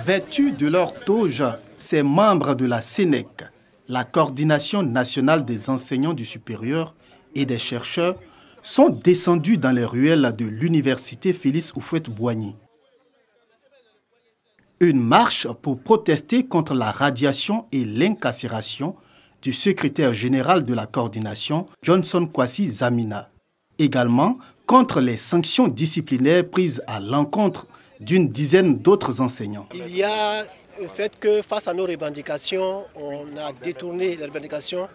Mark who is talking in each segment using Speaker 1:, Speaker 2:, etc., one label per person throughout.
Speaker 1: Vêtus de leur toge, ces membres de la SENEC, la Coordination nationale des enseignants du supérieur et des chercheurs, sont descendus dans les ruelles de l'université Félix Houphouët-Boigny. Une marche pour protester contre la radiation et l'incarcération du secrétaire général de la coordination, Johnson Kwasi Zamina. Également contre les sanctions disciplinaires prises à l'encontre d'une dizaine d'autres enseignants.
Speaker 2: Il y a le fait que face à nos revendications, on a détourné les revendications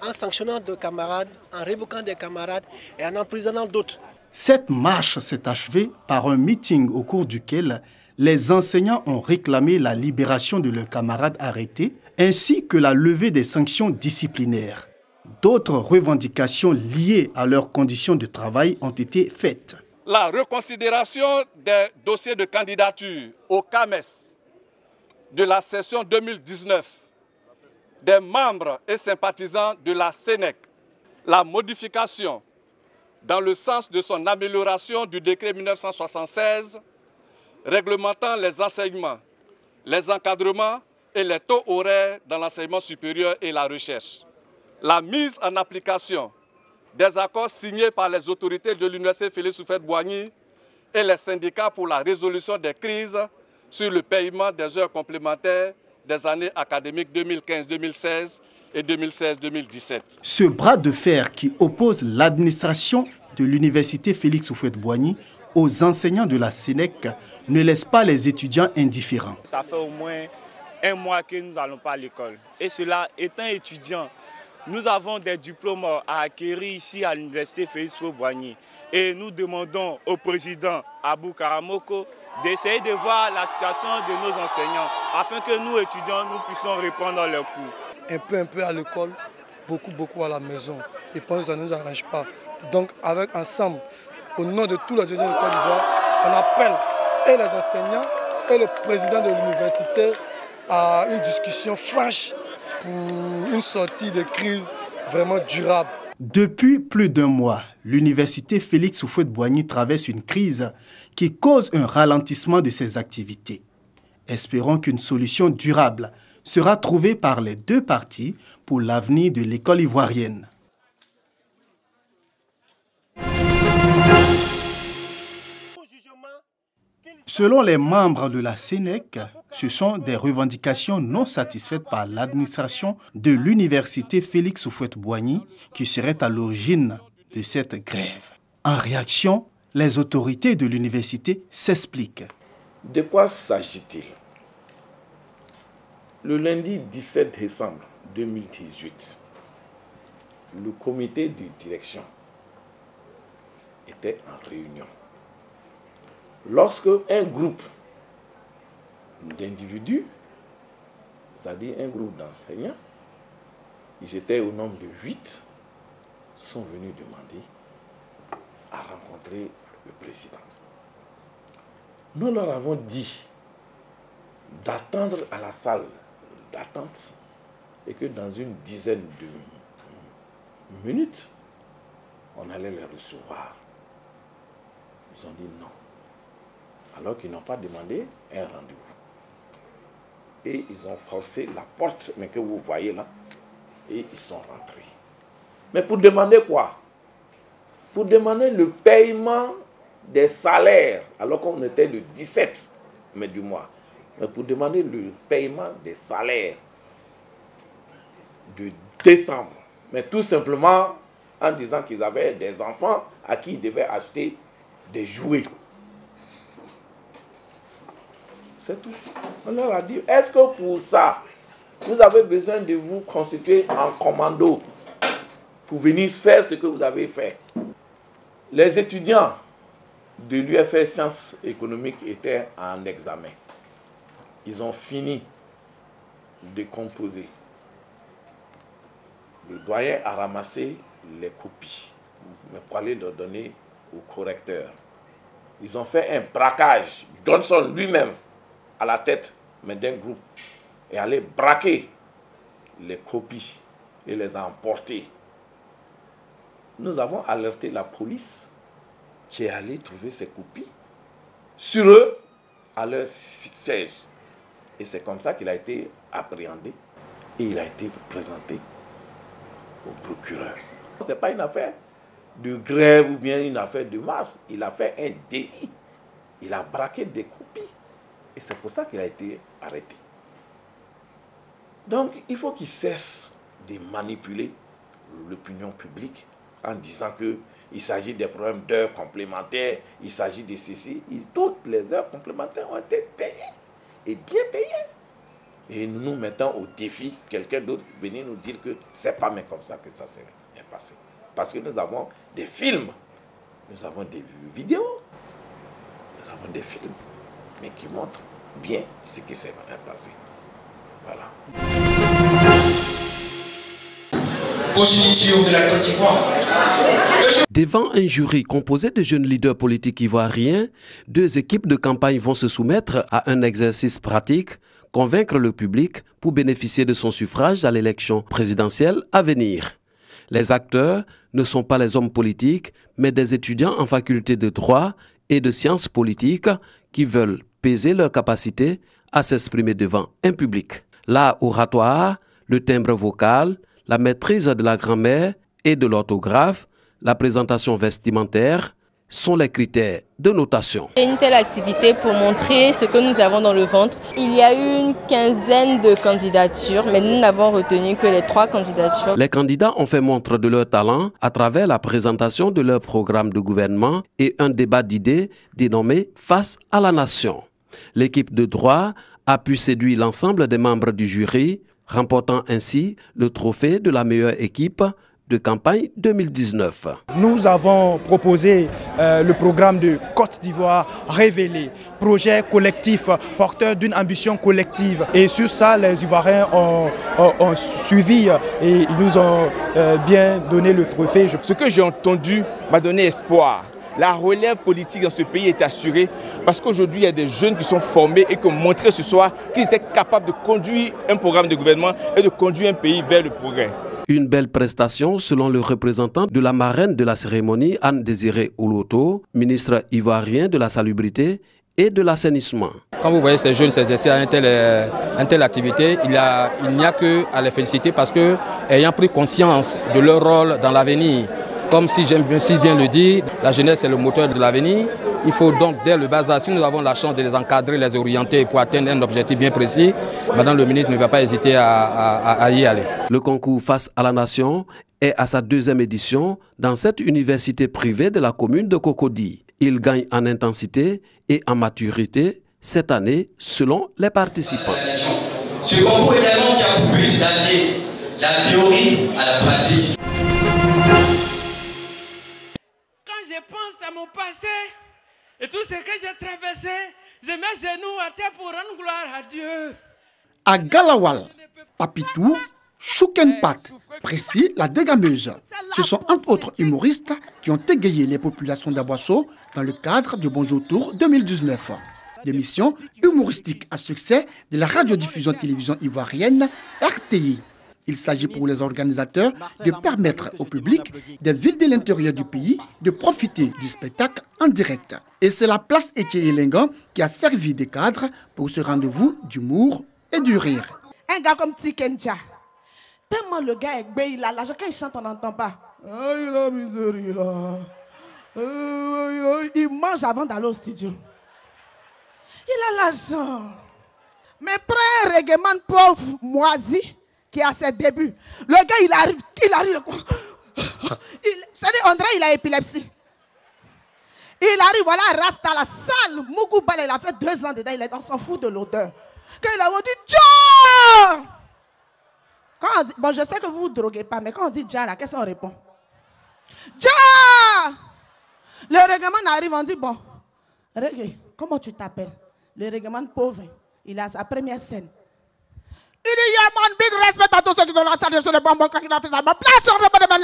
Speaker 2: en sanctionnant des camarades, en révoquant des camarades et en emprisonnant d'autres.
Speaker 1: Cette marche s'est achevée par un meeting au cours duquel les enseignants ont réclamé la libération de leurs camarades arrêtés ainsi que la levée des sanctions disciplinaires. D'autres revendications liées à leurs conditions de travail ont été faites.
Speaker 3: La reconsidération des dossiers de candidature au CAMES de la session 2019 des membres et sympathisants de la SENEC, la modification dans le sens de son amélioration du décret 1976 réglementant les enseignements, les encadrements et les taux horaires dans l'enseignement supérieur et la recherche. La mise en application des accords signés par les autorités de l'université Félix Houphouët-Boigny et les syndicats pour la résolution des crises sur le paiement des heures complémentaires des années académiques 2015-2016 et 2016-2017.
Speaker 1: Ce bras de fer qui oppose l'administration de l'université Félix Houphouët-Boigny aux enseignants de la SENEC ne laisse pas les étudiants indifférents.
Speaker 4: Ça fait au moins un mois que nous n'allons pas à l'école. Et cela, étant étudiant, nous avons des diplômes à acquérir ici à l'université Félix Houphouët-Boigny. Et nous demandons au président Abou Karamoko d'essayer de voir la situation de nos enseignants afin que nous, étudiants, nous puissions reprendre leurs cours.
Speaker 5: Un peu à l'école, beaucoup à la maison. Et pour ça ne nous arrange pas. Donc, ensemble, au nom de tous les étudiants de Côte d'Ivoire, on appelle et les enseignants et le président de l'université à une discussion franche pour une sortie de crise vraiment durable.
Speaker 1: Depuis plus d'un mois, l'université Félix Houphouët-Boigny traverse une crise qui cause un ralentissement de ses activités. Espérons qu'une solution durable sera trouvée par les deux parties pour l'avenir de l'école ivoirienne. Selon les membres de la SENEC, ce sont des revendications non satisfaites par l'administration de l'université Félix Houphouët-Boigny qui seraient à l'origine de cette grève. En réaction, les autorités de l'université s'expliquent.
Speaker 6: De quoi s'agit-il? Le lundi 17 décembre 2018, le comité de direction était en réunion. Lorsque un groupe d'individus, c'est-à-dire un groupe d'enseignants, ils étaient au nombre de 8, sont venus demander à rencontrer le président. Nous leur avons dit d'attendre à la salle d'attente et que dans une dizaine de minutes, on allait les recevoir. Ils ont dit non. Alors qu'ils n'ont pas demandé un rendez-vous. Et ils ont forcé la porte, mais que vous voyez là, et ils sont rentrés. Mais pour demander quoi? Pour demander le paiement des salaires, alors qu'on était le 17 mai du mois. Mais pour demander le paiement des salaires de décembre. Mais tout simplement en disant qu'ils avaient des enfants à qui ils devaient acheter des jouets. C'est tout. On leur a dit, est-ce que pour ça, vous avez besoin de vous constituer en commando pour venir faire ce que vous avez fait? Les étudiants de l'UFR Sciences économiques étaient en examen. Ils ont fini de composer. Le doyen a ramassé les copies pour aller leur donner au correcteur. Ils ont fait un braquage. Johnson lui-même à la tête d'un groupe et aller braquer les copies et les a emportées. Nous avons alerté la police qui est allée trouver ces copies sur eux à leur siège. Et c'est comme ça qu'il a été appréhendé et il a été présenté au procureur. Ce n'est pas une affaire de grève ou bien une affaire de marche. Il a fait un délit. Il a braqué des copies. Et c'est pour ça qu'il a été arrêté. Donc, il faut qu'il cesse de manipuler l'opinion publique en disant qu'il s'agit des problèmes d'heures complémentaires, il s'agit de ceci. Toutes les heures complémentaires ont été payées, et bien payées. Et nous nous mettons au défi, quelqu'un d'autre venir nous dire que ce n'est pas mais comme ça que ça s'est bien passé. Parce que nous avons des films, nous avons des vidéos, nous avons des films, mais qui montrent bien ce qui s'est bien passé. Voilà.
Speaker 7: Conjoncture de la Côte d'Ivoire.
Speaker 8: Devant un jury composé de jeunes leaders politiques ivoiriens, 2 équipes de campagne vont se soumettre à un exercice pratique, convaincre le public pour bénéficier de son suffrage à l'élection présidentielle à venir. Les acteurs ne sont pas les hommes politiques, mais des étudiants en faculté de droit et de sciences politiques qui veulent peser leur capacité à s'exprimer devant un public. L'art oratoire, le timbre vocal, la maîtrise de la grammaire et de l'orthographe, la présentation vestimentaire sont les critères de notation.
Speaker 9: Une telle activité pour montrer ce que nous avons dans le ventre. Il y a eu une 15aine de candidatures, mais nous n'avons retenu que les 3 candidatures.
Speaker 8: Les candidats ont fait montre de leur talent à travers la présentation de leur programme de gouvernement et un débat d'idées dénommé « Face à la nation ». L'équipe de droit a pu séduire l'ensemble des membres du jury, remportant ainsi le trophée de la meilleure équipe de campagne 2019.
Speaker 10: Nous avons proposé le programme de Côte d'Ivoire révélé, projet collectif porteur d'une ambition collective. Et sur ça, les Ivoiriens ont suivi et ils nous ont bien donné le trophée.
Speaker 11: Ce que j'ai entendu m'a donné espoir. La relève politique dans ce pays est assurée parce qu'aujourd'hui, il y a des jeunes qui sont formés et qui ont montré ce soir qu'ils étaient capables de conduire un programme de gouvernement et de conduire un pays vers le progrès.
Speaker 8: Une belle prestation selon le représentant de la marraine de la cérémonie, Anne-Désirée Oloto, ministre ivoirien de la salubrité et de l'assainissement.
Speaker 12: Quand vous voyez ces jeunes s'exercer à une telle activité, il n'y a qu'à les féliciter parce que, ayant pris conscience de leur rôle dans l'avenir, comme si j'aime bien le dire, la jeunesse est le moteur de l'avenir. Il faut donc, dès le bas âge, si nous avons la chance de les encadrer, les orienter pour atteindre un objectif bien précis, Madame le ministre ne va pas hésiter à y aller.
Speaker 8: Le concours Face à la Nation est à sa 2e édition dans cette université privée de la commune de Cocody. Il gagne en intensité et en maturité cette année selon les participants.
Speaker 7: Ce concours également qui a pour but d'allier la théorie à la pratique.
Speaker 13: Quand je pense à mon passé et tout ce que j'ai traversé, je mets genoux à terre pour rendre gloire à Dieu.
Speaker 1: À Galawal, Papitou, Choukenpat, Précis, la dégameuse. Ce sont entre autres humoristes qui ont égayé les populations d'Abosso dans le cadre du Bonjour Tour 2019. L'émission humoristique à succès de la radiodiffusion télévision ivoirienne RTI. Il s'agit pour les organisateurs de permettre au public des villes de l'intérieur du pays de profiter du spectacle en direct. Et c'est la place Etié-Elengan qui a servi de cadre pour ce rendez-vous d'humour et du rire.
Speaker 14: Un gars comme Tikenja, tellement le gars est bé, il a l'argent, quand il chante on n'entend pas. Il a miserie là. Il mange avant d'aller au studio. Il a l'argent. Mais prends un reggaeman pauvre moisi qui a ses débuts. Le gars, il arrive. On dirait qu'il a épilepsie. Il arrive, voilà, Rasta, la salle. Mougoubal, il a fait 2 ans dedans, on s'en fout de l'odeur. Quand il a dit Dja! Quand on dit, bon, je sais que vous ne vous droguez pas, mais quand on dit Dja, là, qu'est-ce qu'on répond? Dja! Le règlement arrive, on dit, bon, reggae, comment tu t'appelles? Le règlement pauvre, il a sa première scène. Il dit, yeah man, big respect à tous ceux qui sont là, sur le bonbon, qui ont fait ça. Ma place sur le bonbon,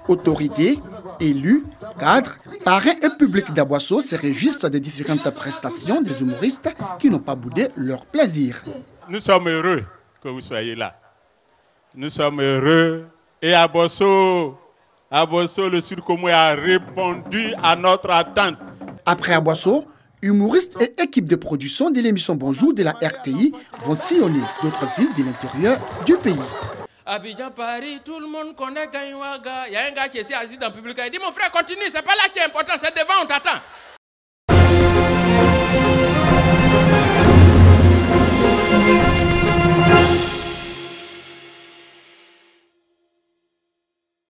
Speaker 1: autorités, élus, cadres, parrains et public d'Abosso se réjouissent des différentes prestations des humoristes qui n'ont pas boudé leur plaisir.
Speaker 15: Nous sommes heureux que vous soyez là. Nous sommes heureux et Abosso À Bosso, le Sud Comou a répondu à notre attente.
Speaker 1: Après Abosso, humoristes et équipes de production de l'émission Bonjour de la RTI vont sillonner d'autres villes de l'intérieur du pays.
Speaker 13: Abidjan, Paris, tout le monde connaît Gaïwaga. Il y a un gars qui est assis dans le public, il dit mon frère continue, c'est pas là qui est important, c'est devant, on t'attend.